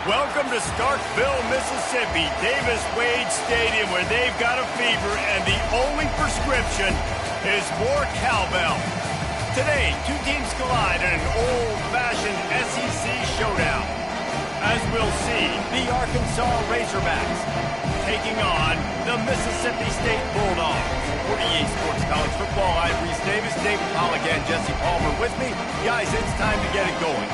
Welcome to Starkville, Mississippi, Davis-Wade Stadium, where they've got a fever, and the only prescription is more cowbell. Today, two teams collide in an old-fashioned SEC showdown. As we'll see, the Arkansas Razorbacks taking on the Mississippi State Bulldogs. For EA Sports College Football, I'm Reese Davis, David Pollack, and Jesse Palmer with me. Guys, it's time to get it going.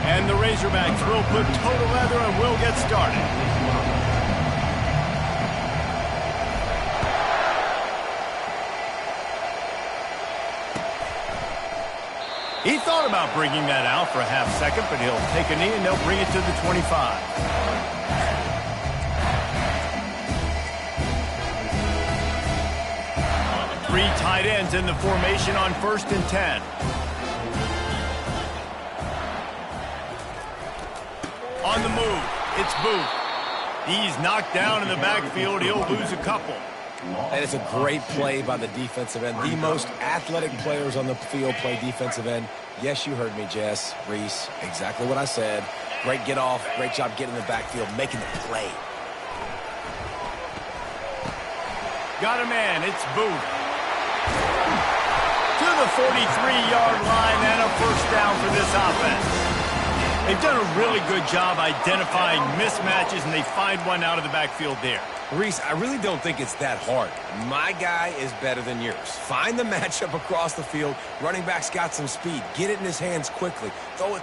And the Razorbacks will put total leather and we'll get started. He thought about bringing that out for a half second, but he'll take a knee and they'll bring it to the 25. Three tight ends in the formation on 1st and 10. On the move, it's Booth. He's knocked down in the backfield. He'll lose a couple. And it's a great play by the defensive end. The most athletic players on the field play defensive end. Yes, you heard me, Jess, Reese. Exactly what I said. Great get off. Great job getting in the backfield, making the play. Got a man. It's Booth. To the 43-yard line and a first down for this offense. They've done a really good job identifying mismatches, and they find one out of the backfield there. Reese, I really don't think it's that hard. My guy is better than yours. Find the matchup across the field. Running back's got some speed. Get it in his hands quickly. Throw it.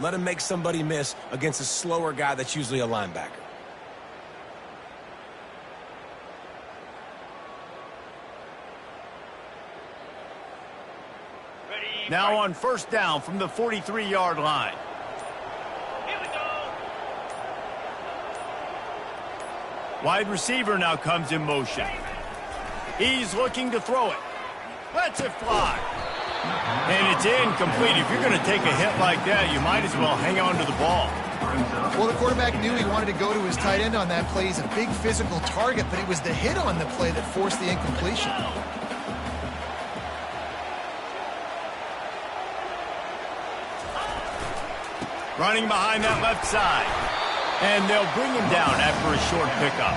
Let him make somebody miss against a slower guy that's usually a linebacker. Now on 1st down from the 43-yard line. Here we go. Wide receiver now comes in motion. He's looking to throw it. Lets it fly. And it's incomplete. If you're going to take a hit like that, you might as well hang on to the ball. Well, the quarterback knew he wanted to go to his tight end on that play. He's a big physical target, but it was the hit on the play that forced the incompletion. Running behind that left side. And they'll bring him down after a short pickup.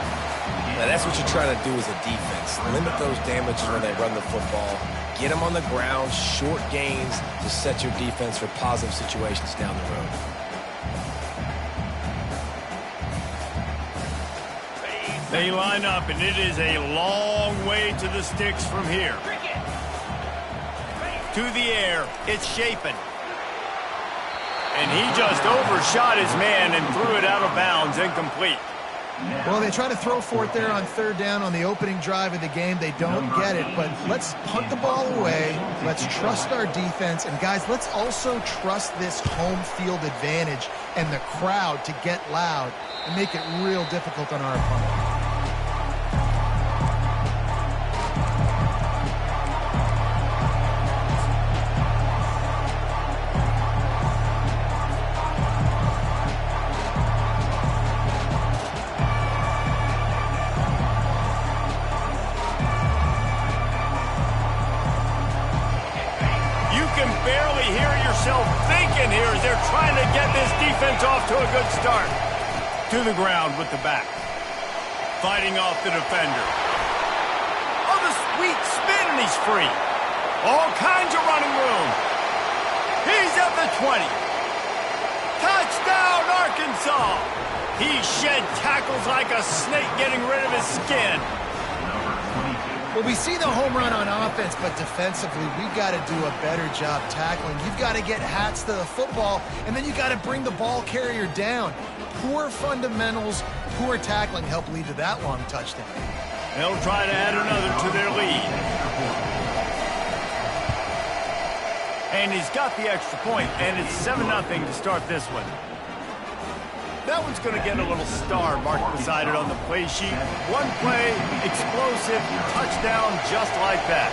Now, that's what you're trying to do as a defense. Limit those damages when they run the football. Get them on the ground, short gains to set your defense for positive situations down the road. They line up, and it is a long way to the sticks from here. To the air, it's Shapen. And he just overshot his man and threw it out of bounds, incomplete. Well, they try to throw for it there on 3rd down on the opening drive of the game. They don't get it, but let's punt the ball away. Let's trust our defense. And, guys, let's also trust this home field advantage and the crowd to get loud and make it real difficult on our opponent. gets off to a good start. To the ground with the back. Fighting off the defender. Oh, the sweet spin, and he's free. All kinds of running room. He's at the 20. Touchdown, Arkansas. He shed tackles like a snake getting rid of his skin. Well, we see the home run on offense, but defensively, we've got to do a better job tackling. You've got to get hats to the football, and then you've got to bring the ball carrier down. Poor fundamentals, poor tackling help lead to that long touchdown. They'll try to add another to their lead. And he's got the extra point, and it's 7-0 to start this one. That one's going to get a little star marked beside it on the play sheet. One play, explosive, touchdown, just like that.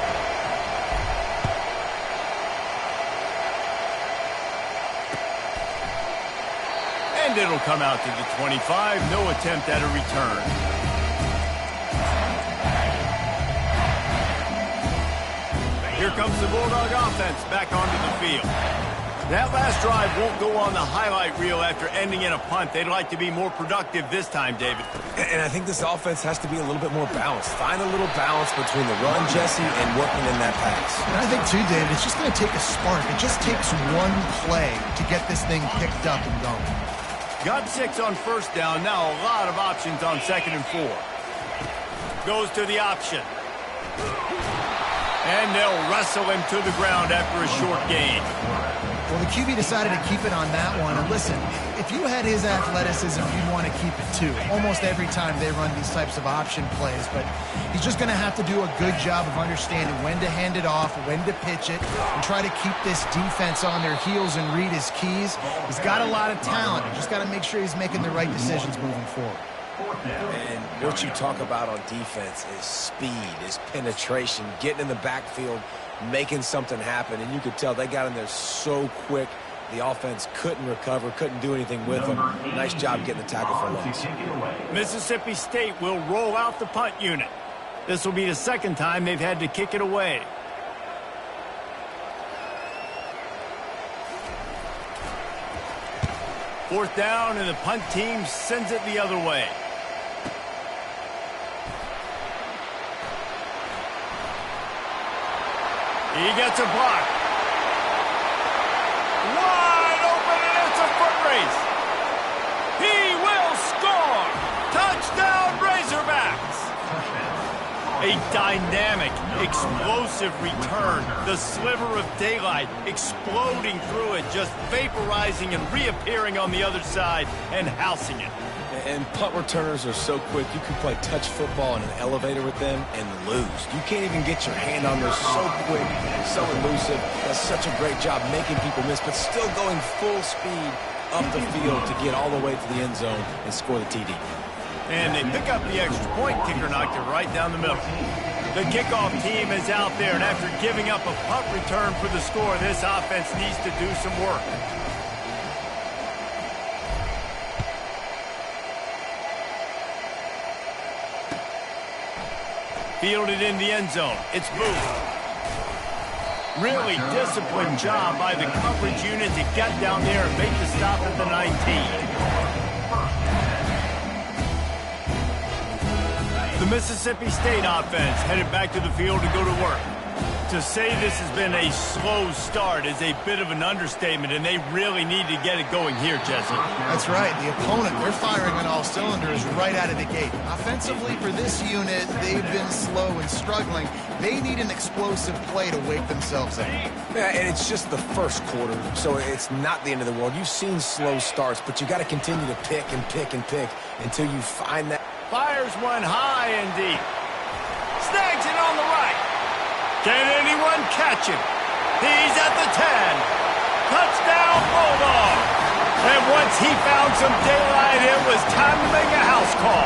And it'll come out to the 25. No attempt at a return. Here comes the Bulldog offense back onto the field. That last drive won't go on the highlight reel after ending in a punt. They'd like to be more productive this time, David. And I think this offense has to be a little bit more balanced. Find a little balance between the run, Jesse, and working in that pass. And I think, too, David, it's just going to take a spark. It just takes one play to get this thing picked up and going. Got 6 on first down. Now a lot of options on 2nd and 4. Goes to the option. And they'll wrestle him to the ground after a short gain. Well, the QB decided to keep it on that one. And listen, if you had his athleticism, you'd want to keep it too. Almost every time they run these types of option plays. But he's just going to have to do a good job of understanding when to hand it off, when to pitch it, and try to keep this defense on their heels and read his keys. He's got a lot of talent. You just got to make sure he's making the right decisions moving forward. And what you talk about on defense is speed, is penetration, getting in the backfield, making something happen. And you could tell they got in there so quick. The offense couldn't recover, couldn't do anything with them. Nice job getting the tackle for loss. Mississippi State will roll out the punt unit. This will be the second time they've had to kick it away. Fourth down, and the punt team sends it the other way. He gets a block. Wide open, and it's a foot race. He will score. Touchdown, Razorbacks. A dynamic, explosive return. The sliver of daylight exploding through it, just vaporizing and reappearing on the other side and housing it. And punt returners are so quick, you can play touch football in an elevator with them and lose. You can't even get your hand on there. So quick, so elusive. Does such a great job making people miss, but still going full speed up the field to get all the way to the end zone and score the TD. And they pick up the extra point. Kicker knocked it right down the middle. The kickoff team is out there, and after giving up a punt return for the score, this offense needs to do some work. Fielded in the end zone. It's moved. Really disciplined job by the coverage unit to get down there and make the stop at the 19. The Mississippi State offense headed back to the field to go to work. To say this has been a slow start is a bit of an understatement, and they really need to get it going here, Jesse. That's right. The opponent, they're firing on all cylinders right out of the gate. Offensively, for this unit, they've been slow and struggling. They need an explosive play to wake themselves up. Yeah, and it's just the first quarter, so it's not the end of the world. You've seen slow starts, but you got to continue to pick and pick and pick until you find that. Fires one high and deep. Snags it on the right. Can anyone catch him? He's at the 10. Touchdown, Bulldog. And once he found some daylight, it was time to make a house call.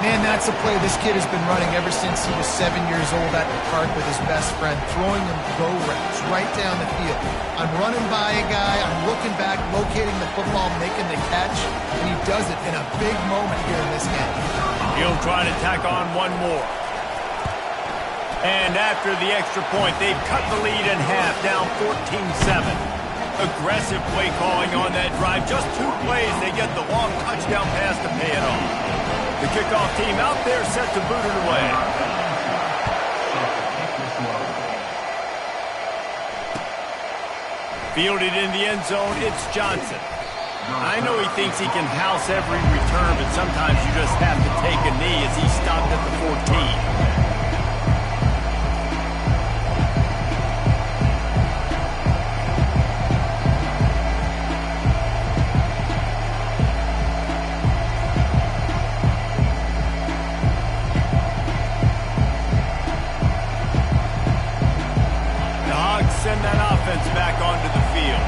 Man, that's a play this kid has been running ever since he was 7 years old at the park with his best friend, throwing him go routes right down the field. I'm running by a guy, I'm looking back, locating the football, making the catch, and he does it in a big moment here in this game. He'll try to tack on one more. And after the extra point, they've cut the lead in half, down 14-7. Aggressive play calling on that drive. Just 2 plays, they get the long touchdown pass to pay it off. The kickoff team out there set to boot it away. Fielded in the end zone, it's Johnson. I know he thinks he can house every return, but sometimes you just have to take a knee as he stopped at the 14. Send that offense back onto the field.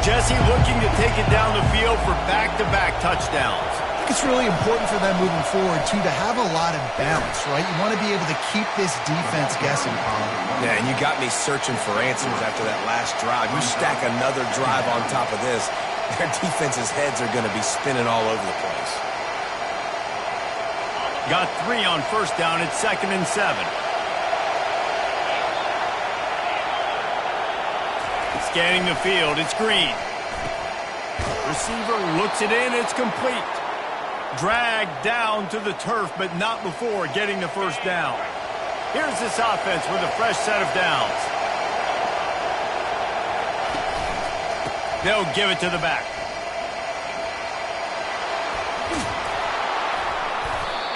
Jesse looking to take it down the field for back-to-back touchdowns. I think it's really important for them moving forward, too, to have a lot of balance, right? You want to be able to keep this defense guessing, Colin. Yeah, and you got me searching for answers after that last drive. You stack another drive on top of this, their defense's heads are going to be spinning all over the place. Got 3 on first down. It's 2nd and 7. Scanning the field, it's Green. Receiver looks it in, it's complete. Dragged down to the turf, but not before getting the first down. Here's this offense with a fresh set of downs. They'll give it to the back.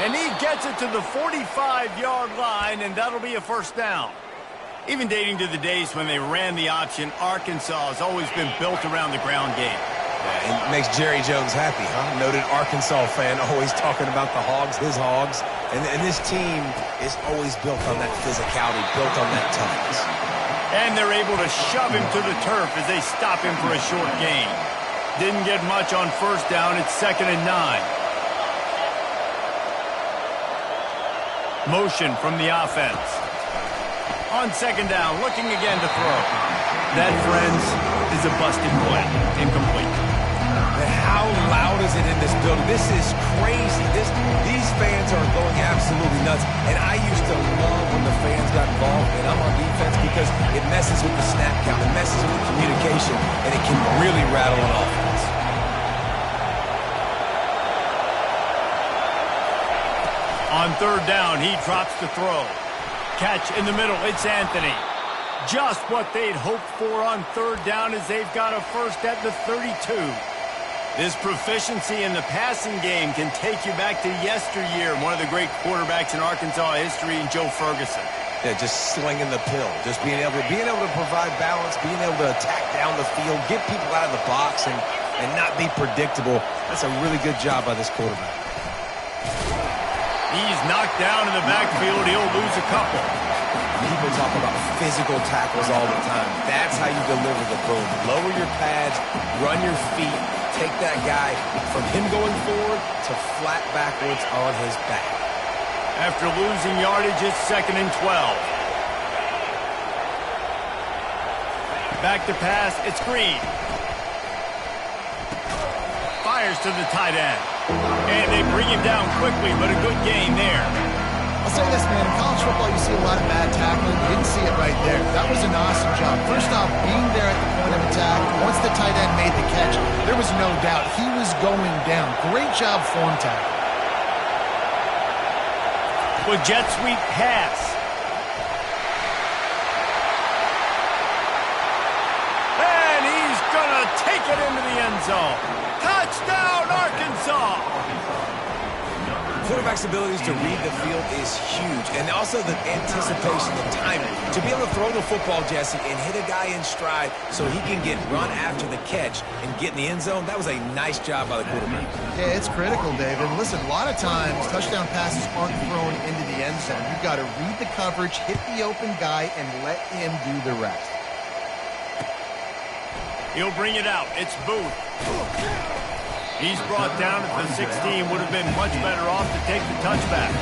And he gets it to the 45-yard line, and that'll be a first down. Even dating to the days when they ran the option, Arkansas has always been built around the ground game. Yeah, and it makes Jerry Jones happy, huh? Noted Arkansas fan, always talking about the Hogs, his Hogs. And this team is always built on that physicality, built on that toughness. And they're able to shove him to the turf as they stop him for a short gain. Didn't get much on first down. It's 2nd and 9. Motion from the offense. On 2nd down, looking again to throw. That, friends, is a busted play. Incomplete. And how loud is it in this building? This is crazy. These fans are going absolutely nuts. And I used to love when the fans got involved, and I'm on defense because it messes with the snap count. It messes with the communication, and it can really rattle an offense. On 3rd down, he drops the throw. Catch in the middle, it's Anthony. Just what they'd hoped for on 3rd down as they've got a first at the 32. This proficiency in the passing game can take you back to yesteryear, one of the great quarterbacks in Arkansas history, Joe Ferguson. Yeah, just slinging the pill, just being able to provide balance, being able to attack down the field, get people out of the box, and not be predictable. That's a really good job by this quarterback. He's knocked down in the backfield. He'll lose a couple. People talk about physical tackles all the time. That's how you deliver the boom. Lower your pads, run your feet, take that guy from him going forward to flat backwards on his back. After losing yardage, it's 2nd and 12. Back to pass, it's Green. Fires to the tight end. And they bring him down quickly, but a good gain there. I'll say this, man. In college football, you see a lot of bad tackling. You didn't see it right there. That was an awesome job. First off, being there at the point of attack. Once the tight end made the catch, there was no doubt he was going down. Great job form tackle. With jet sweep pass. And he's going to take it into the end zone. Touchdown, Arkansas! Quarterback's abilities to read the field is huge, and also the anticipation, the timing. To be able to throw the football, Jesse, and hit a guy in stride so he can get run after the catch and get in the end zone, that was a nice job by the quarterback. Yeah, it's critical, David. Listen, a lot of times touchdown passes aren't thrown into the end zone. You've got to read the coverage, hit the open guy, and let him do the rest. He'll bring it out. It's Booth. He's brought down at the 16. Would have been much better off to take the touchback.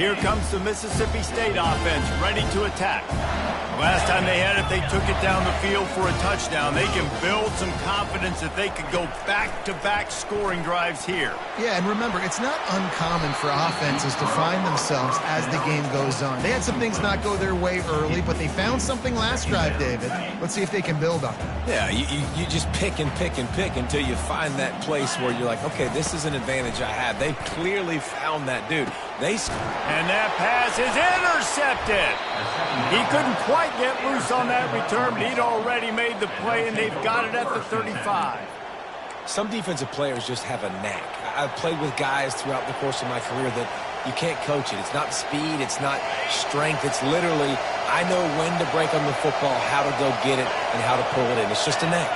Here comes the Mississippi State offense ready to attack. Last time they had it, they took it down the field for a touchdown. They can build some confidence that they could go back-to-back scoring drives here. Yeah, and remember, it's not uncommon for offenses to find themselves as the game goes on. They had some things not go their way early, but they found something last drive, David. Let's see if they can build on it. Yeah, you just pick and pick and pick until you find that place where you're like, okay, this is an advantage I have. They clearly found that dude. And that pass is intercepted. He couldn't quite get loose on that return, but he'd already made the play, and they've got it at the 35. Some defensive players just have a knack. I've played with guys throughout the course of my career that you can't coach it. It's not speed. It's not strength. It's literally, I know when to break on the football, how to go get it, and how to pull it in. It's just a knack.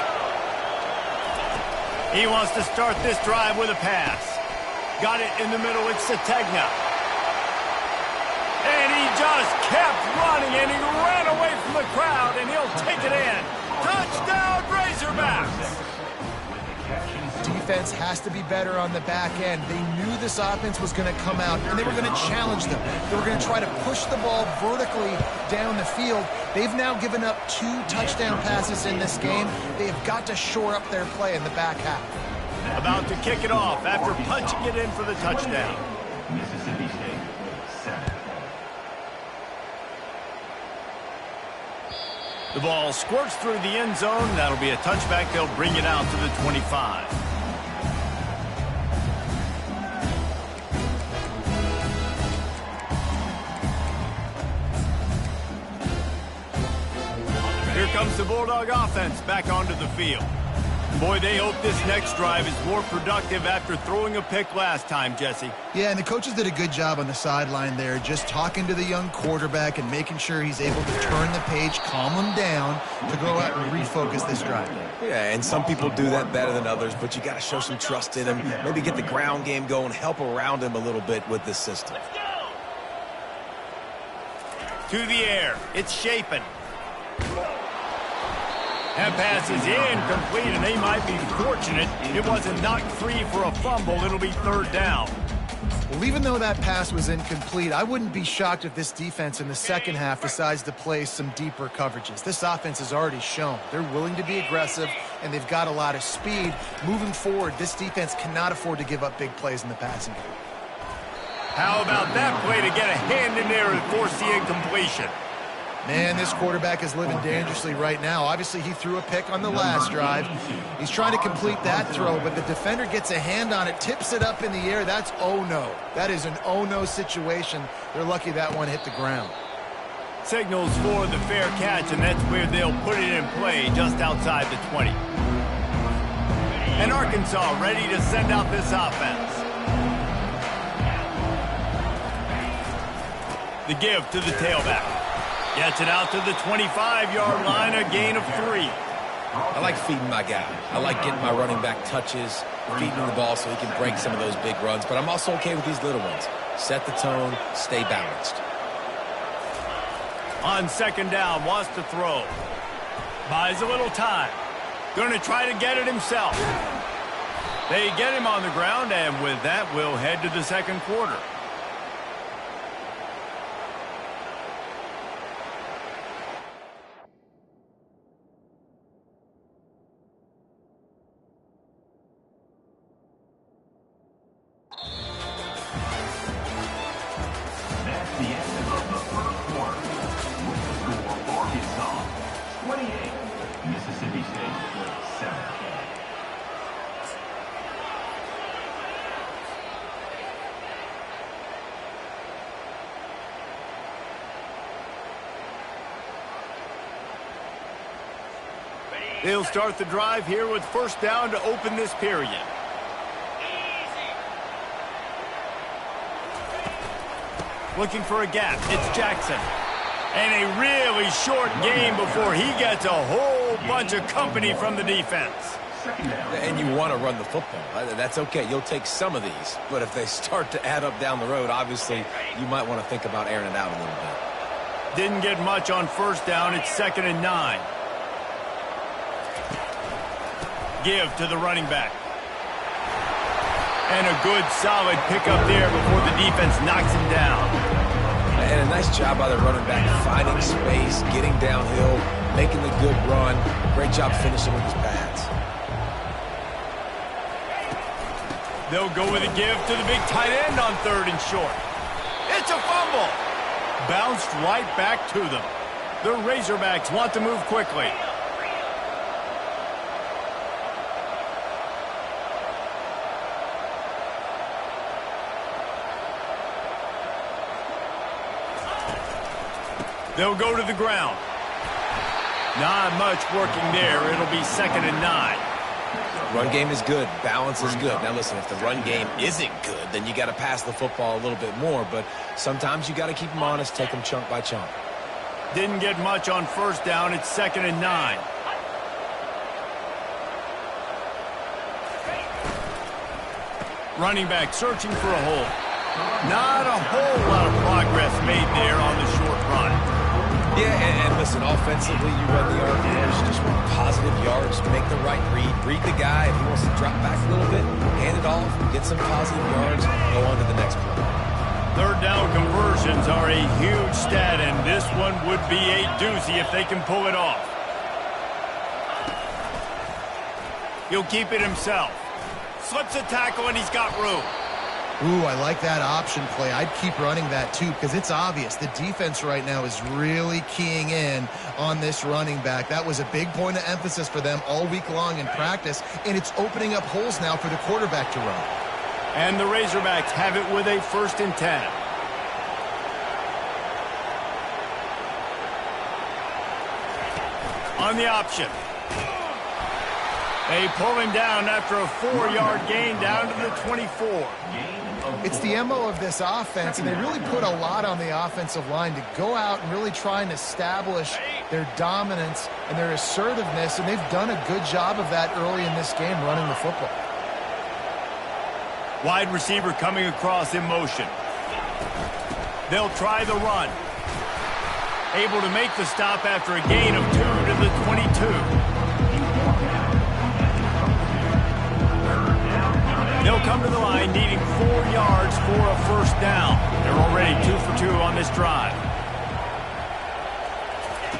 He wants to start this drive with a pass. Got it in the middle. It's Sategna. And he just kept running, and he ran away from the crowd, and he'll take it in. Touchdown, Razorbacks! Defense has to be better on the back end. They knew this offense was going to come out, and they were going to challenge them. They were going to try to push the ball vertically down the field. They've now given up 2 touchdown passes in this game. They have got to shore up their play in the back half. About to kick it off after punching it in for the touchdown. Mississippi State, 7. The ball squirts through the end zone. That'll be a touchback. They'll bring it out to the 25. Here comes the Bulldog offense back onto the field. Boy, they hope this next drive is more productive after throwing a pick last time, Jesse. Yeah, and the coaches did a good job on the sideline there, just talking to the young quarterback and making sure he's able to turn the page, calm him down to go out and refocus this drive. Yeah, and some people do that better than others, but you got to show some trust in him, maybe get the ground game going, help around him a little bit with this system. To the air. It's Shapen. That pass is incomplete, and they might be fortunate it wasn't knocked free for a fumble. It'll be 3rd down. Well, even though that pass was incomplete, I wouldn't be shocked if this defense in the second half decides to play some deeper coverages. This offense has already shown they're willing to be aggressive, and they've got a lot of speed. Moving forward, this defense cannot afford to give up big plays in the passing game. How about that play to get a hand in there and force the incompletion? Man, this quarterback is living dangerously right now. Obviously, he threw a pick on the last drive. He's trying to complete that throw, but the defender gets a hand on it, tips it up in the air. That's oh-no. That is an oh-no situation. They're lucky that one hit the ground. Signals for the fair catch, and that's where they'll put it in play just outside the 20. And Arkansas ready to send out this offense. The give to the tailback. Gets it out to the 25-yard line, a gain of 3. I like feeding my guy. I like getting my running back touches, feeding him the ball so he can break some of those big runs. But I'm also okay with these little ones. Set the tone, stay balanced. On 2nd down, wants to throw. Buys a little time. Going to try to get it himself. They get him on the ground, and with that, we'll head to the 2nd quarter. The end of the first quarter. With the score, Arkansas 28, Mississippi State 7. They'll start the drive here with 1st down to open this period. Looking for a gap. It's Jackson. And a really short game before he gets a whole bunch of company from the defense. And you want to run the football. That's okay. You'll take some of these. But if they start to add up down the road, obviously, you might want to think about airing it out a little bit. Didn't get much on 1st down. It's 2nd and 9. Give to the running back. And a good, solid pickup there before the defense knocks him down. And a nice job by the running back, finding space, getting downhill, making the good run. Great job finishing with his pads. They'll go with a give to the big tight end on 3rd and short. It's a fumble. Bounced right back to them. The Razorbacks want to move quickly. They'll go to the ground. Not much working there. It'll be 2nd and 9. Run game is good. Balance is good. Now, listen, if the run game isn't good, then you got to pass the football a little bit more. But sometimes you got to keep them honest, take them chunk by chunk. Didn't get much on 1st down. It's 2nd and 9. Running back searching for a hole. Not a whole lot of progress made there on the short run. Yeah, and listen, offensively, you run the RPOs, just want positive yards, make the right read the guy. If he wants to drop back a little bit, hand it off, get some positive yards, go on to the next play. 3rd down conversions are a huge stat, and this one would be a doozy if they can pull it off. He'll keep it himself. Slips a tackle, and he's got room. Ooh, I like that option play. I'd keep running that too because it's obvious the defense right now is really keying in on this running back. That was a big point of emphasis for them all week long in practice, and it's opening up holes now for the quarterback to run. And the Razorbacks have it with a 1st and 10. On the option. They pull him down after a 4-yard gain down to the 24. It's the MO of this offense, and they really put a lot on the offensive line to go out and really try and establish their dominance and their assertiveness, and they've done a good job of that early in this game running the football. Wide receiver coming across in motion. They'll try the run. Able to make the stop after a gain of 2 to the 22. They'll come to the line needing 4 yards for a 1st down. They're already 2 for 2 on this drive.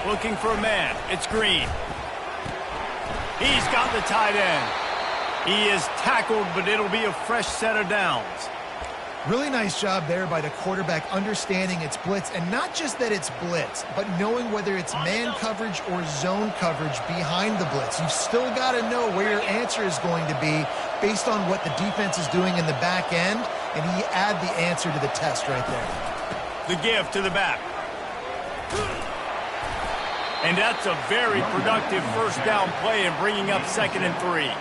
Looking for a man. It's Green. He's got the tight end. He is tackled, but it'll be a fresh set of downs. Really nice job there by the quarterback understanding it's blitz, and not just that it's blitz, but knowing whether it's man coverage or zone coverage behind the blitz. You've still got to know where your answer is going to be based on what the defense is doing in the back end, and he add the answer to the test right there. The give to the back. And that's a very productive 1st down play and bringing up 2nd and 3.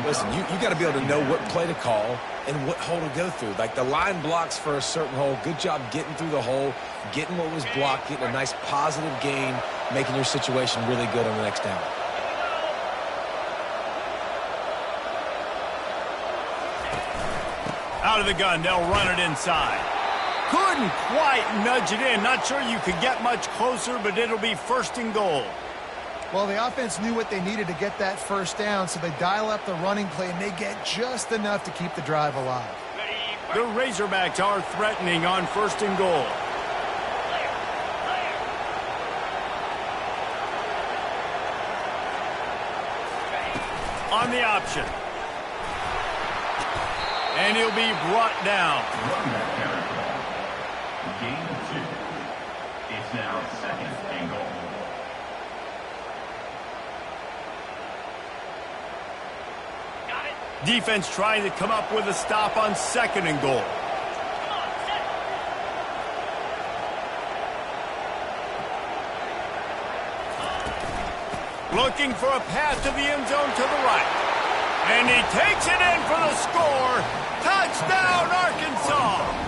Listen, you got to be able to know what play to call and what hole to go through. Like the line blocks for a certain hole. Good job getting through the hole, getting what was blocked, getting a nice positive gain, making your situation really good on the next down. Out of the gun, they'll run it inside. Couldn't quite nudge it in. Not sure you could get much closer, but it'll be 1st and goal. Well, the offense knew what they needed to get that 1st down, so they dial up the running play, and they get just enough to keep the drive alive. The Razorbacks are threatening on 1st and goal. On the option. And he'll be brought down. Gain 2. It's now 2nd and goal. Defense trying to come up with a stop on 2nd and goal. Looking for a path to the end zone to the right. And he takes it in for the score. Touchdown, Arkansas.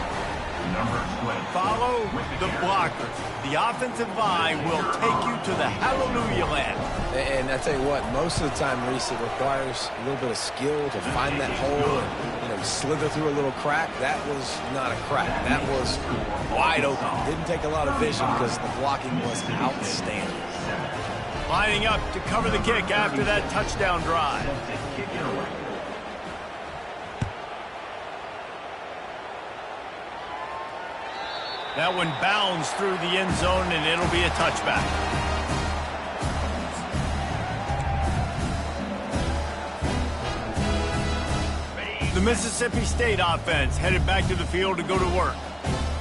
Follow the blockers. The offensive line will take you to the hallelujah land. And I tell you what, most of the time, Reese, it requires a little bit of skill to find that hole and, slither through a little crack. That was not a crack. That was wide open. Didn't take a lot of vision because the blocking was outstanding. Lining up to cover the kick after that touchdown drive. That one bounds through the end zone, and it'll be a touchback. The Mississippi State offense headed back to the field to go to work.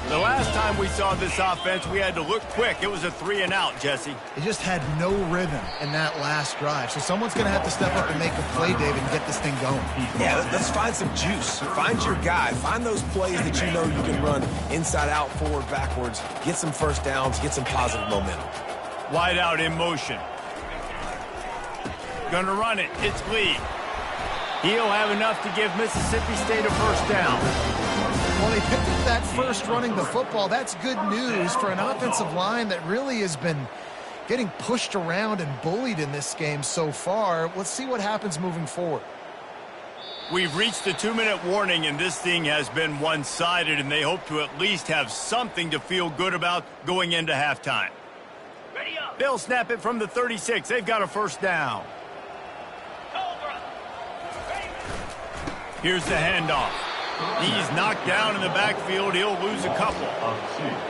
The last time we saw this offense, we had to look quick. It was a 3-and-out, Jesse. They just had no rhythm in that last drive. So someone's going to have to step up and make a play, David, and get this thing going. Yeah, let's find some juice. Find your guy. Find those plays that you know you can run inside out, forward, backwards. Get some first downs. Get some positive momentum. Wide out in motion. Gonna run it. It's Lee. He'll have enough to give Mississippi State a first down. Well, they picked up that first running the football. That's good news for an offensive line that really has been getting pushed around and bullied in this game so far. Let's see what happens moving forward. We've reached the 2-minute warning, and this thing has been one-sided, and they hope to at least have something to feel good about going into halftime. Ready up. They'll snap it from the 36. They've got a first down. Cobra. Here's the handoff. He's knocked down in the backfield. He'll lose a couple.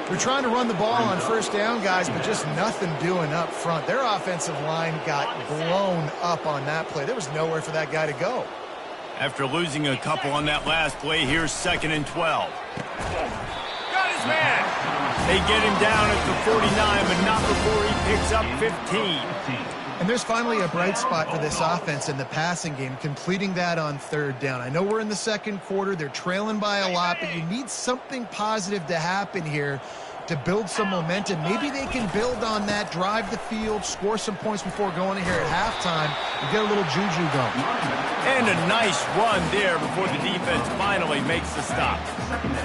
They're trying to run the ball on first down, guys, but just nothing doing up front. Their offensive line got blown up on that play. There was nowhere for that guy to go. After losing a couple on that last play, here's 2nd and 12. Got his man. They get him down at the 49, but not before he picks up 15. And there's finally a bright spot for this offense in the passing game, completing that on third down. I know we're in the second quarter. They're trailing by a lot, but you need something positive to happen here to build some momentum. Maybe they can build on that, drive the field, score some points before going in here at halftime, and get a little juju going. And a nice run there before the defense finally makes the stop.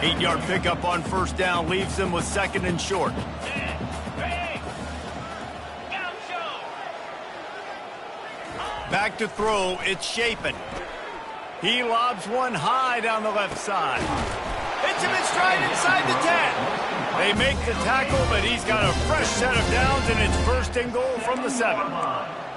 8-yard pickup on first down leaves them with 2nd and short. Back to throw, it's Shapen. He lobs one high down the left side. Hits him in stride inside the 10. They make the tackle, but he's got a fresh set of downs, and it's 1st and goal from the 7.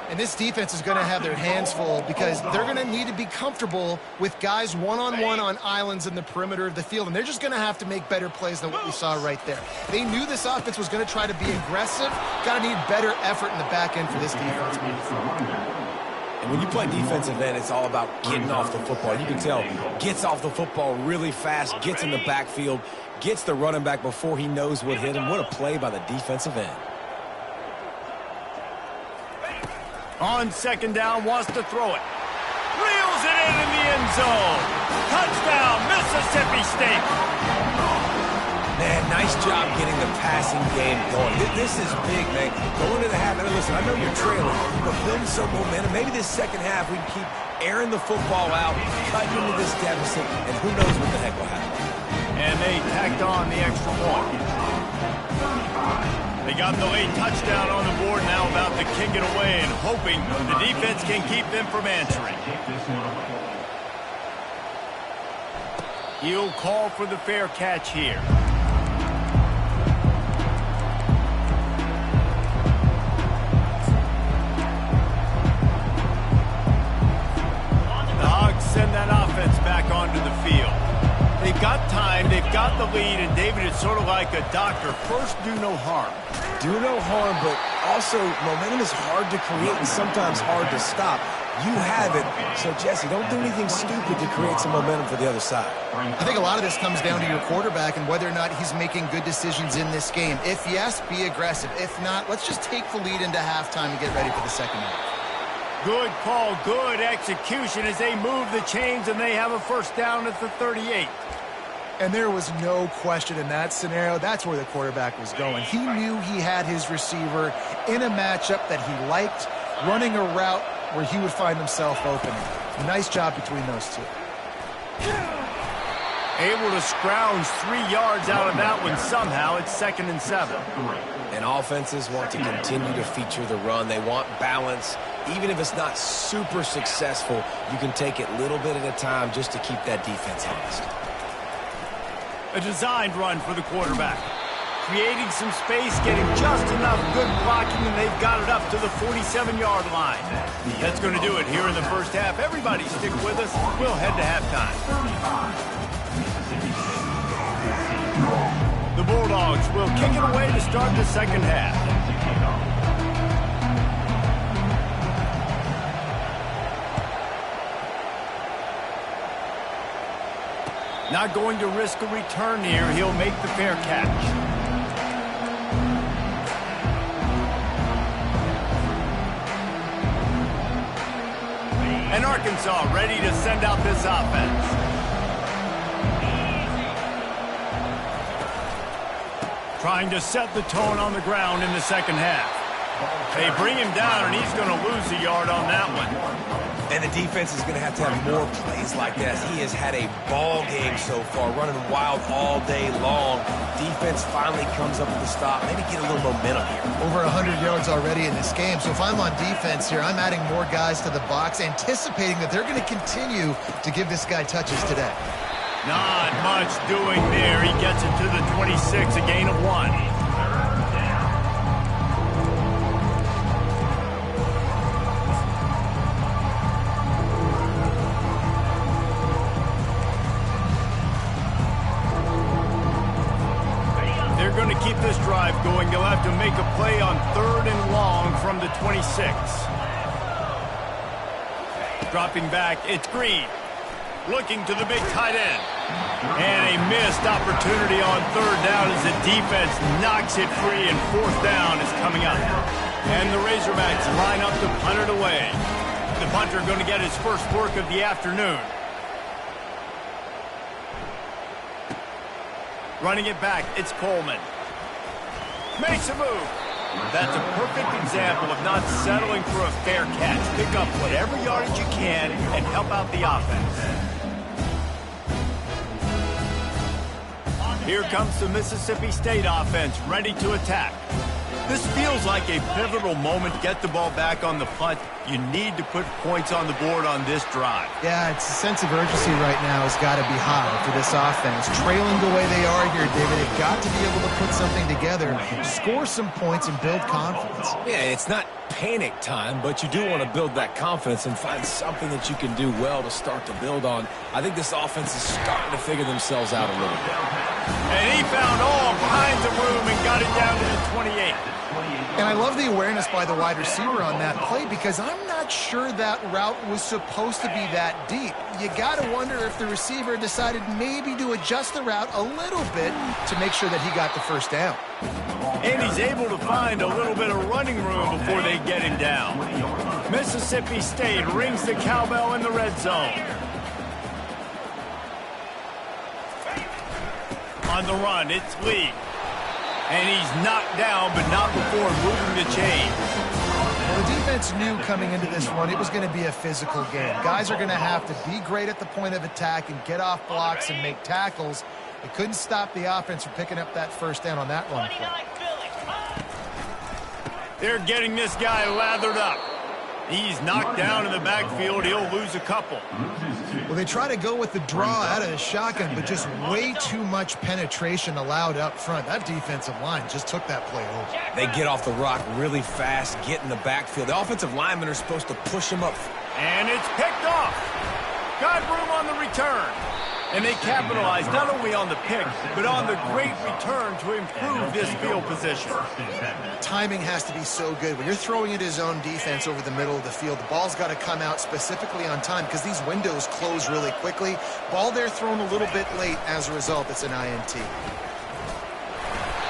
And this defense is going to have their hands full because they're going to need to be comfortable with guys one-on-one on islands in the perimeter of the field, and they're just going to have to make better plays than what we saw right there. They knew this offense was going to try to be aggressive. Got to need better effort in the back end for this defense moving forward. And when you play defensive end, it's all about getting off the football. You can tell, gets off the football really fast, gets in the backfield, gets the running back before he knows what hit him. What a play by the defensive end. On 2nd down, wants to throw it. Reels it in the end zone. Touchdown, Mississippi State. Man, nice job getting the passing game going. This is big, man. Going to the half, and listen, I know you're trailing, but building some momentum. Maybe this second half we can keep airing the football out, cutting into this deficit, and who knows what the heck will happen. And they tacked on the extra point. They got the late touchdown on the board, now about to kick it away and hoping the defense can keep them from answering. He'll call for the fair catch here. Send that offense back onto the field. They've got time, they've got the lead, and David, it's sort of like a doctor. First, do no harm. Do no harm, but also momentum is hard to create and sometimes hard to stop. You have it, so Jesse, don't do anything stupid to create some momentum for the other side. I think a lot of this comes down to your quarterback and whether or not he's making good decisions in this game. If yes, be aggressive. If not, let's just take the lead into halftime and get ready for the second half. Good call, good execution as they move the chains, and they have a first down at the 38. And there was no question in that scenario. That's where the quarterback was going. He knew he had his receiver in a matchup that he liked, running a route where he would find himself opening. Nice job between those two. Able to scrounge 3 yards out of that one somehow. It's 2nd and 7. And offenses want to continue to feature the run. They want balance. Even if it's not super successful, you can take it little bit at a time just to keep that defense honest. A designed run for the quarterback. Creating some space, getting just enough good blocking, and they've got it up to the 47-yard line. That's going to do it here in the first half. Everybody stick with us. We'll head to halftime. The Bulldogs will kick it away to start the second half. Not going to risk a return here. He'll make the fair catch. And Arkansas ready to send out this offense. Trying to set the tone on the ground in the second half. They bring him down, and he's going to lose a yard on that one. And the defense is going to have more plays like that. He has had a ball game so far, running wild all day long. Defense finally comes up with a stop. Maybe get a little momentum here. Over 100 yards already in this game. So if I'm on defense here, I'm adding more guys to the box, anticipating that they're going to continue to give this guy touches today. Not much doing there. He gets it to the 26, a gain of 1. They're going to keep this drive going. They'll have to make a play on 3rd and long from the 26. Dropping back, it's Green. Looking to the big tight end. And a missed opportunity on 3rd down as the defense knocks it free, and 4th down is coming up. And the Razorbacks line up to punt it away. The punter going to get his first work of the afternoon. Running it back, it's Coleman. Makes a move. That's a perfect example of not settling for a fair catch. Pick up whatever yardage you can and help out the offense. Here comes the Mississippi State offense, ready to attack. This feels like a pivotal moment. Get the ball back on the punt. You need to put points on the board on this drive. Yeah, it's a sense of urgency right now has got to be high for this offense. Trailing the way they are here, David, they've got to be able to put something together, score some points, and build confidence. Yeah, it's not panic time, but you do want to build that confidence and find something that you can do well to start to build on. I think this offense is starting to figure themselves out a little bit. And he found all kinds of room and got it down to the 28. And I love the awareness by the wide receiver on that play, because I'm not sure that route was supposed to be that deep. You got to wonder if the receiver decided maybe to adjust the route a little bit to make sure that he got the first down. And he's able to find a little bit of running room before they get him down. Mississippi State rings the cowbell in the red zone. On the run, it's Lee. And he's knocked down, but not before moving the chain. Well, the defense knew coming into this one it was going to be a physical game. Guys are going to have to be great at the point of attack and get off blocks and make tackles. They couldn't stop the offense from picking up that first down on that run play. They're getting this guy lathered up. He's knocked down in the backfield. He'll lose a couple. Well, they try to go with the draw out of the shotgun, but just way too much penetration allowed up front. That defensive line just took that play over. They get off the rock really fast, get in the backfield. The offensive linemen are supposed to push them up. And it's picked off. Got room on the return. And they capitalize not only on the pick, but on the great return to improve this field position. Timing has to be so good. When you're throwing at his own defense over the middle of the field, the ball's got to come out specifically on time because these windows close really quickly. Ball there thrown a little bit late. As a result, it's an INT.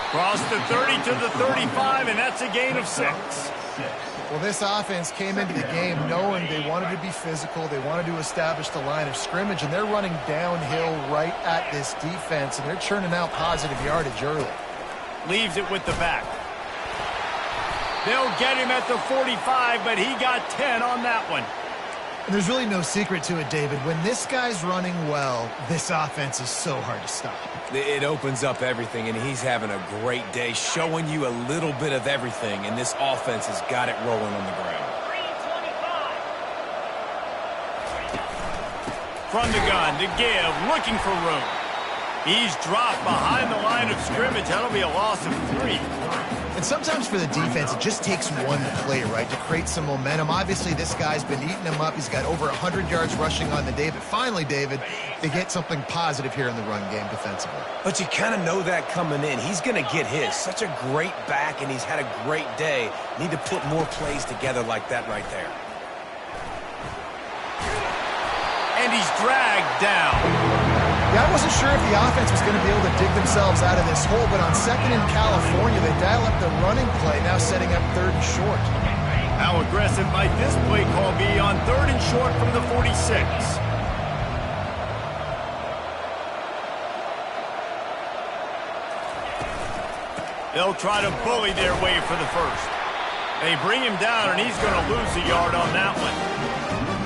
Cross the 30 to the 35, and that's a gain of 6. Well, this offense came into the game knowing they wanted to be physical. They wanted to establish the line of scrimmage, and they're running downhill right at this defense, and they're churning out positive yardage early. Leaves it with the back. They'll get him at the 45, but he got 10 on that one. And there's really no secret to it, David. When this guy's running well, this offense is so hard to stop. It opens up everything, and he's having a great day, showing you a little bit of everything, and this offense has got it rolling on the ground. From the gun to give, looking for room. He's dropped behind the line of scrimmage. That'll be a loss of 3. And sometimes for the defense, it just takes one play, right, to create some momentum. Obviously, this guy's been eating them up. He's got over 100 yards rushing on the day. But finally, David, they get something positive here in the run game defensively. But you kind of know that coming in. He's going to get his. Such a great back, and he's had a great day. Need to put more plays together like that right there. And he's dragged down. Yeah, I wasn't sure if the offense was going to be able to dig themselves out of this hole, but on second in California, they dial up the running play, now setting up third and short. How aggressive might this play call be on third and short from the 46? They'll try to bully their way for the first. They bring him down, and he's going to lose a yard on that one.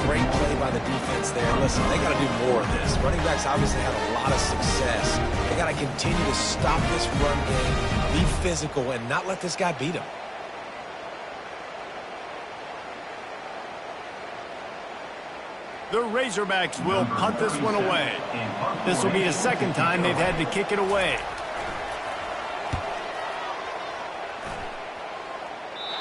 Great play by the defense there. Listen, they got to do more of this. Running backs obviously had a lot of success. They got to continue to stop this run game, be physical, and not let this guy beat them. The Razorbacks will punt this one away. This will be the second time they've had to kick it away.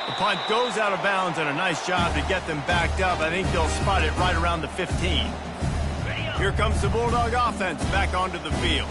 The punt goes out of bounds, and a nice job to get them backed up. I think they'll spot it right around the 15. Here comes the Bulldog offense back onto the field.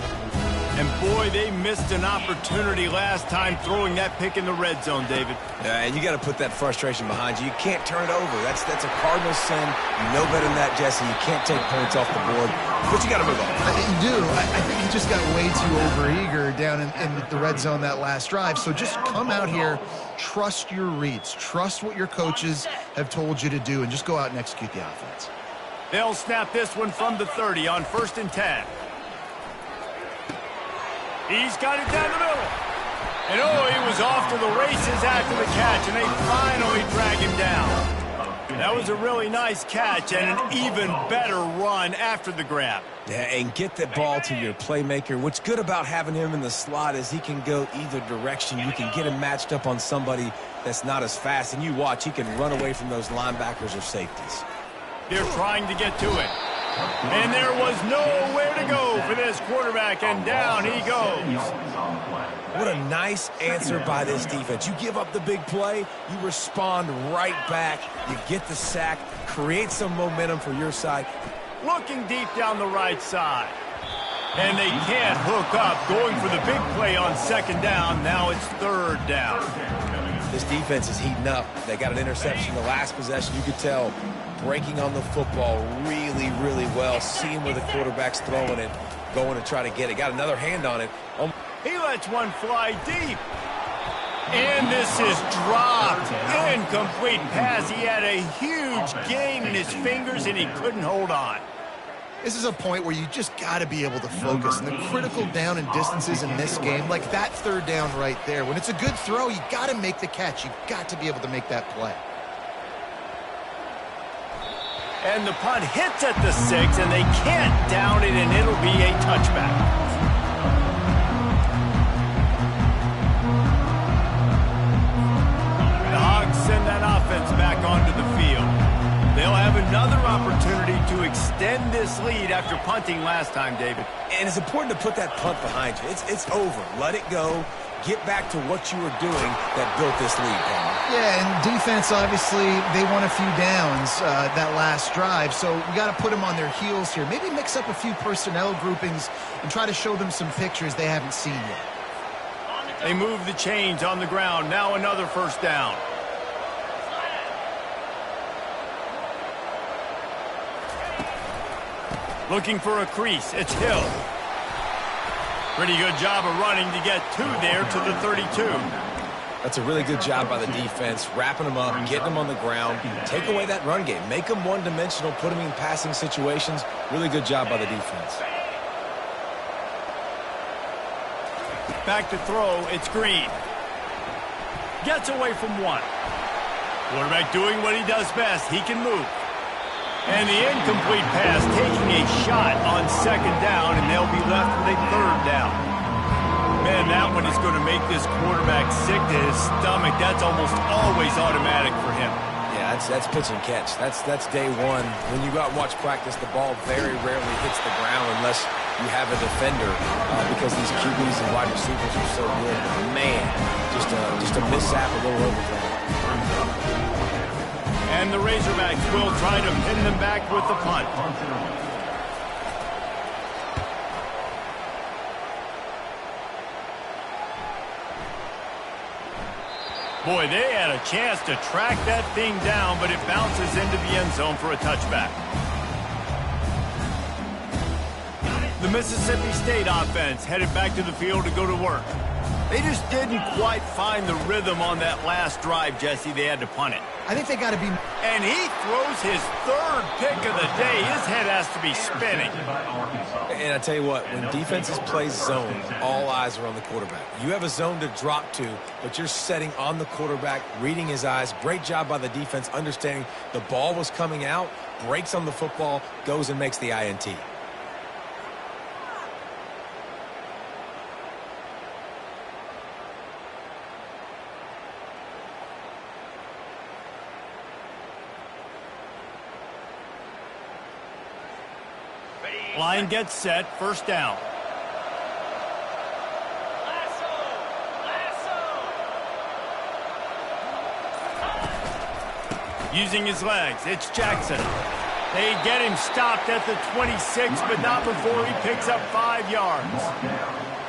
And boy, they missed an opportunity last time throwing that pick in the red zone, David. And you got to put that frustration behind you. You can't turn it over. That's a cardinal sin. You know better than that, Jesse. You can't take points off the board. But you got to move on. You do. I think he just got way too overeager down in the red zone that last drive. So just come out here, trust your reads, trust what your coaches have told you to do, and just go out and execute the offense. They'll snap this one from the 30 on 1st and 10. He's got it down the middle. And oh, he was off to the races after the catch, and they finally drag him down. That was a really nice catch and an even better run after the grab. Yeah, and get that ball to your playmaker. What's good about having him in the slot is he can go either direction. You can get him matched up on somebody that's not as fast, and you watch, he can run away from those linebackers or safeties. They're trying to get to it. And there was nowhere to go for this quarterback, and down he goes. What a nice answer by this defense. You give up the big play, you respond right back, you get the sack, create some momentum for your side. Looking deep down the right side. And they can't hook up, going for the big play on 2nd down. Now it's 3rd down. This defense is heating up. They got an interception the last possession. You could tell breaking on the football really, really well, seeing where the quarterback's throwing it, going to try to get it. Got another hand on it. He lets one fly deep. And this is dropped. Incomplete pass. He had a huge gain in his fingers, and he couldn't hold on. This is a point where you just got to be able to focus. And the critical down and distances in this game, like that 3rd down right there, when it's a good throw, you got to make the catch. You've got to be able to make that play. And the punt hits at the 6, and they can't down it, and it'll be a touchback. The Hogs send that offense back onto the field. They'll have another opportunity to extend this lead after punting last time, David. And it's important to put that punt behind you. It's over. Let it go. Get back to what you were doing that built this lead, Palmer. Yeah, and defense, obviously, they won a few downs that last drive, so we got to put them on their heels here. Maybe mix up a few personnel groupings and try to show them some pictures they haven't seen yet. They move the chains on the ground. Now another 1st down. Looking for a crease. It's Hill. Pretty good job of running to get 2 there to the 32. That's a really good job by the defense, wrapping them up, getting them on the ground, take away that run game, make them one-dimensional, put them in passing situations. Really good job by the defense. Back to throw, it's Green. Gets away from one. Quarterback doing what he does best. He can move. And the incomplete pass taking a shot on 2nd down, and they'll be left with a 3rd down. Man, that one is going to make this quarterback sick to his stomach. That's almost always automatic for him. Yeah, that's pitch and catch. That's day one. When you go out and watch practice, the ball very rarely hits the ground unless you have a defender because these QBs and wide receivers are so good. Man, just a mishap, a little overthrow. And the Razorbacks will try to pin them back with the punt. Boy, they had a chance to track that thing down, but it bounces into the end zone for a touchback. The Mississippi State offense headed back to the field to go to work. They just didn't quite find the rhythm on that last drive, Jesse. They had to punt it. I think they got to be... And he throws his third pick of the day. His head has to be spinning. And I tell you what, when defenses play zone, all eyes are on the quarterback. You have a zone to drop to, but you're setting on the quarterback, reading his eyes. Great job by the defense, understanding the ball was coming out, breaks on the football, goes and makes the INT. Line gets set, first down. Using his legs, it's Jackson. They get him stopped at the 26, but not before he picks up 5 yards.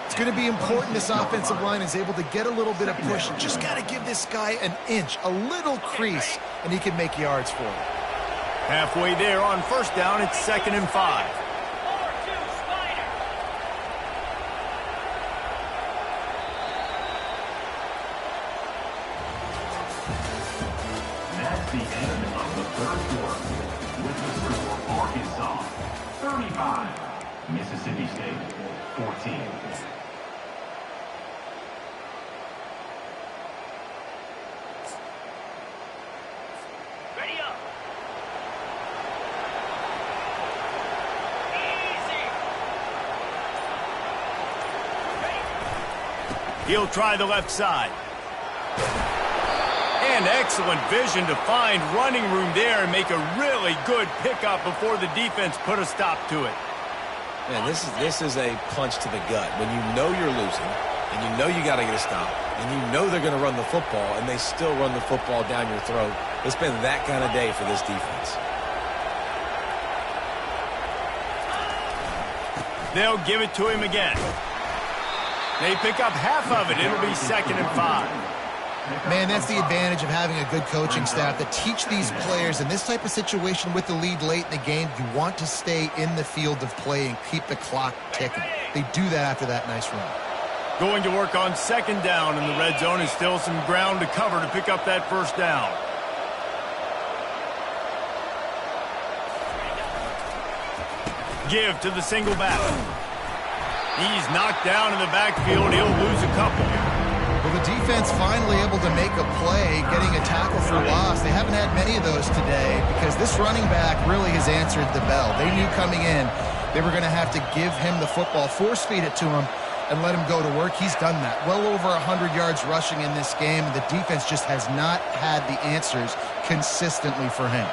It's going to be important this offensive line is able to get a little bit of push. Just got to give this guy an inch, a little crease, and he can make yards for him. Halfway there on first down, it's 2nd and 5. That's the end of the third quarter. With the score, Arkansas 35, Mississippi State 14. Ready up. Easy. He'll try the left side. And excellent vision to find running room there and make a really good pickup before the defense put a stop to it. Man, this is a punch to the gut. When you know you're losing, and you know you got to get a stop, and you know they're going to run the football, and they still run the football down your throat. It's been that kind of day for this defense. They'll give it to him again. They pick up half of it. It'll be 2nd and 5. Man, that's the advantage of having a good coaching staff to teach these players in this type of situation with the lead late in the game. You want to stay in the field of play and keep the clock ticking. They do that after that nice run. Going to work on 2nd down, and the red zone is still some ground to cover to pick up that first down. Give to the single back. He's knocked down in the backfield. He'll lose a couple. Well, the defense finally able to make a play, getting a tackle for loss. They haven't had many of those today because this running back really has answered the bell. They knew coming in they were going to have to give him the football, force feed it to him, and let him go to work. He's done that. Well over 100 yards rushing in this game. The defense just has not had the answers consistently for him.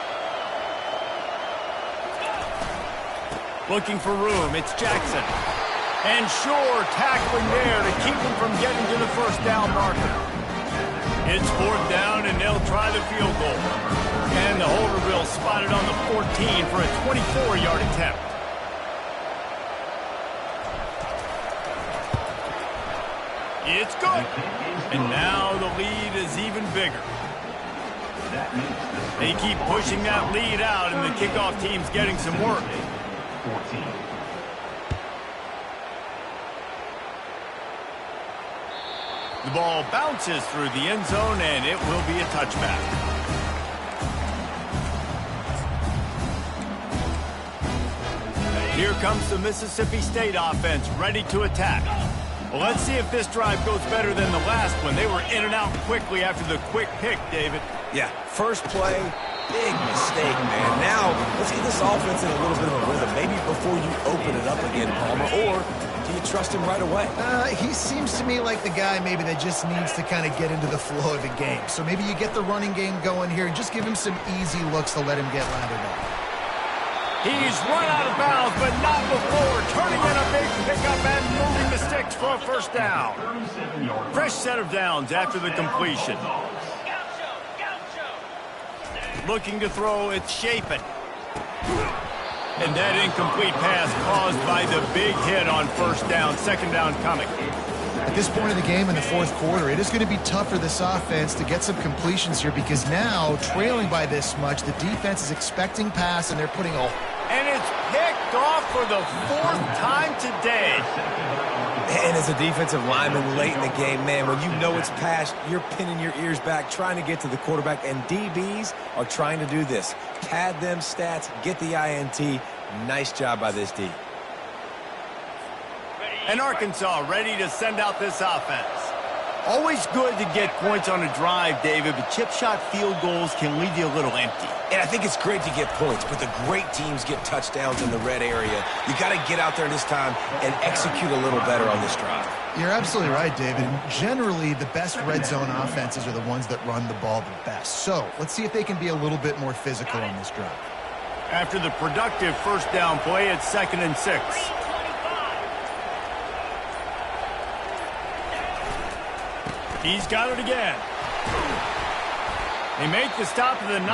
Looking for room, it's Jackson. And sure, tackling there to keep him from getting to the first down marker. It's 4th down, and they'll try the field goal. And the holder will spot it on the 14 for a 24-yard attempt. It's good. And now the lead is even bigger. They keep pushing that lead out, and the kickoff team's getting some work. 14. The ball bounces through the end zone, and it will be a touchback. Here comes the Mississippi State offense, ready to attack. Well, let's see if this drive goes better than the last one. They were in and out quickly after the quick pick, David. Yeah, first play, big mistake, man. Now, let's get this offense in a little bit of a rhythm. Maybe before you open it up again, Palmer, or do you trust him right away? He seems to me like the guy maybe that just needs to kind of get into the flow of the game. So maybe you get the running game going here and just give him some easy looks to let him get lathered up. He's run out of bounds, but not before turning in a big pickup and moving the sticks for a first down. Fresh set of downs after the completion. Looking to throw, it's Chapin. And that incomplete pass caused by the big hit on first down. Second down coming. At this point of the game in the fourth quarter, it is going to be tough for this offense to get some completions here because now, trailing by this much, the defense is expecting pass and they're putting a... And it's picked off for the fourth time today. And as a defensive lineman late in the game, man, when you know it's pass, you're pinning your ears back, trying to get to the quarterback, and DBs are trying to do this. Pad them stats, get the INT. Nice job by this D. And Arkansas ready to send out this offense. Always good to get points on a drive, David, but chip shot field goals can leave you a little empty. And I think it's great to get points, but the great teams get touchdowns in the red area. You got to get out there this time and execute a little better on this drive. You're absolutely right, David. Generally, the best red zone offenses are the ones that run the ball the best. So let's see if they can be a little bit more physical on this drive. After the productive first down play, it's 2nd and 6. He's got it again. They make the stop at the 19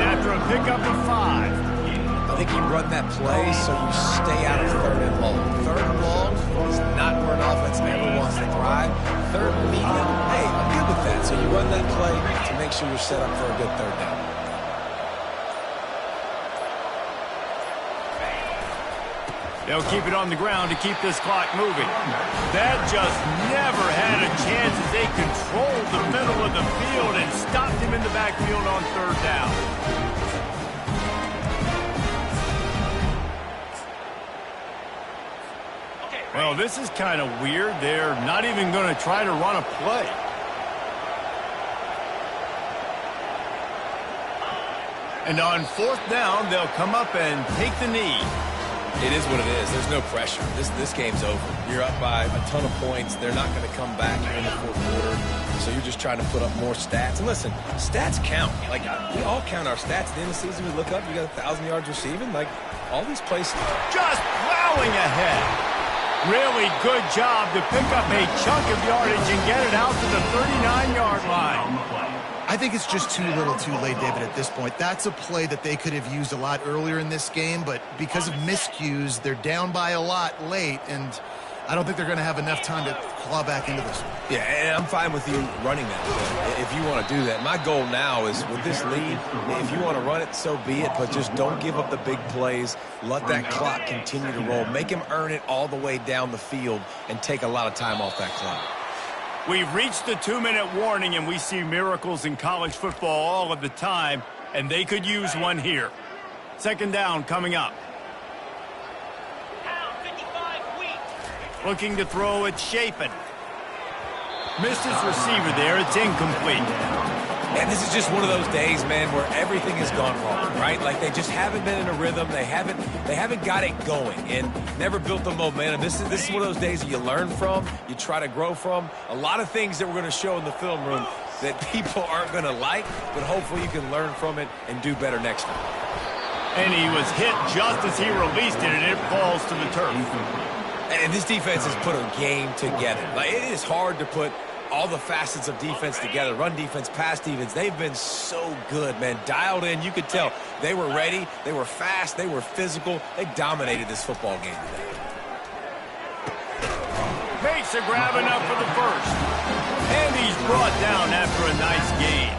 after a pickup of 5. I think you run that play so you stay out of 3rd and long. 3rd and long is not where an offense ever wants to thrive. 3rd and medium, hey, I'm good with that. So you run that play to make sure you're set up for a good 3rd down. They'll keep it on the ground to keep this clock moving. That just never had a chance as they controlled the middle of the field and stopped him in the backfield on 3rd down. Well, this is kind of weird. They're not even going to try to run a play. And on 4th down, they'll come up and take the knee. It is what it is. There's no pressure. This game's over. You're up by a ton of points. They're not going to come back here in the 4th quarter. So you're just trying to put up more stats. And listen, stats count. Like, we all count our stats. At the end of the season, we look up, you got 1,000 yards receiving. Like, all these places. Just plowing ahead. Really good job to pick up a chunk of yardage and get it out to the 39-yard line. I think it's just too little too late, David, at this point. That's a play that they could have used a lot earlier in this game, but because of miscues, they're down by a lot late, and I don't think they're going to have enough time to claw back into this one. Yeah, and I'm fine with you running that play if you want to do that. My goal now is with this lead, if you want to run it, so be it, but just don't give up the big plays. Let that clock continue to roll. Make him earn it all the way down the field and take a lot of time off that clock. We've reached the 2-minute warning, and we see miracles in college football all of the time, and they could use one here. 2nd down coming up. Looking to throw, it's Chapin. Missed his receiver there. It's incomplete. And this is just one of those days, man, where everything has gone wrong, right? Like they just haven't been in a rhythm. They haven't got it going and never built the momentum. This is one of those days that you learn from, you try to grow from. A lot of things that we're going to show in the film room that people aren't going to like, but hopefully you can learn from it and do better next time. And he was hit just as he released it, and it falls to the turf. And this defense has put a game together. Like, it is hard to put all the facets of defense together. Run defense, pass defense. They've been so good, man. Dialed in. You could tell they were ready. They were fast. They were physical. They dominated this football game today. Makes a grab enough for the first. And he's brought down after a nice gain.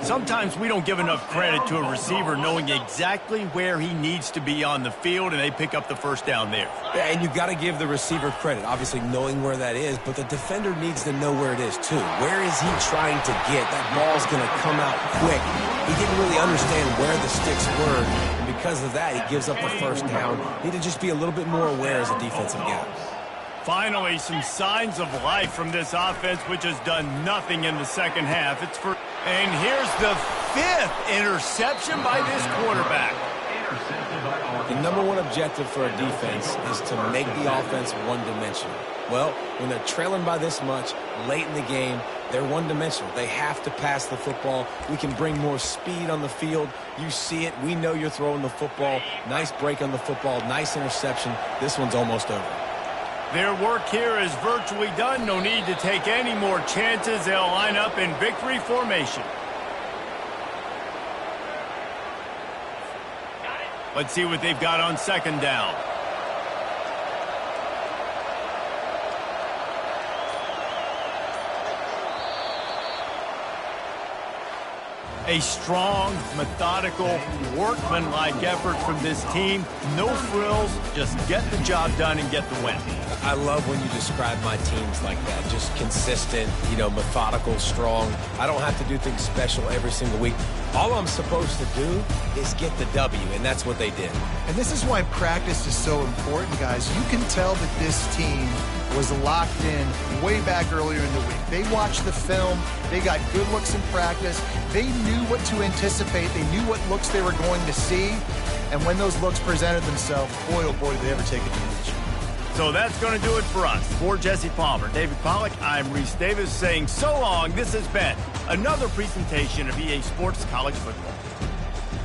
Sometimes we don't give enough credit to a receiver knowing exactly where he needs to be on the field, and they pick up the first down there. Yeah, and you got to give the receiver credit, obviously knowing where that is, but the defender needs to know where it is too. Where is he trying to get? That ball's going to come out quick. He didn't really understand where the sticks were, and because of that, he gives up the first down. Need to just be a little bit more aware as a defensive guy. Finally, some signs of life from this offense, which has done nothing in the second half. And here's the 5th interception by this quarterback. Intercepted by The number one objective for a defense is to make the offense one-dimensional. Well, when they're trailing by this much late in the game, they're one-dimensional. They have to pass the football. We can bring more speed on the field. You see it. We know you're throwing the football. Nice break on the football. Nice interception. This one's almost over. Their work here is virtually done. No need to take any more chances. They'll line up in victory formation. Let's see what they've got on second down. A strong, methodical, workmanlike effort from this team. No frills, just get the job done and get the win. I love when you describe my teams like that. Just consistent, methodical, strong. I don't have to do things special every single week. All I'm supposed to do is get the W, and that's what they did. And this is why practice is so important, guys. You can tell that this team was locked in way back earlier in the week. They watched the film. They got good looks in practice. They knew what to anticipate. They knew what looks they were going to see. And when those looks presented themselves, boy, oh boy, did they ever take advantage. So that's going to do it for us. For Jesse Palmer, David Pollack, I'm Reese Davis saying so long. This has been another presentation of EA Sports College Football.